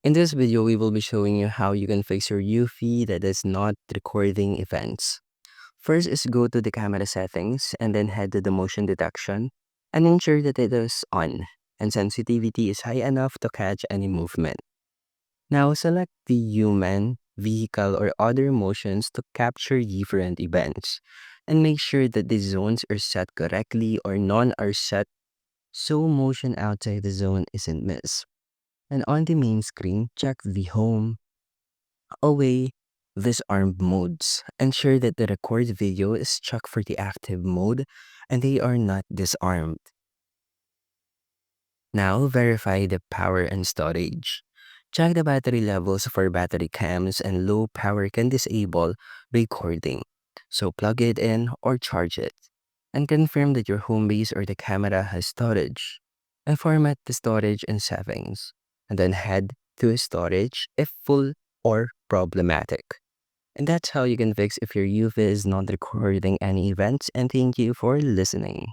In this video, we will be showing you how you can fix your Eufy that is not recording events. First is go to the camera settings and then head to the motion detection and ensure that it is on and sensitivity is high enough to catch any movement. Now select the human, vehicle, or other motions to capture different events and make sure that the zones are set correctly or none are set so motion outside the zone isn't missed. And on the main screen, check the home, away, disarmed modes. Ensure that the record video is checked for the active mode and they are not disarmed. Now, verify the power and storage. Check the battery levels for battery cams and low power can disable recording. So plug it in or charge it. And confirm that your home base or the camera has storage. And format the storage in settings. And then head to storage if full or problematic. And that's how you can fix if your UV is not recording any events. And thank you for listening.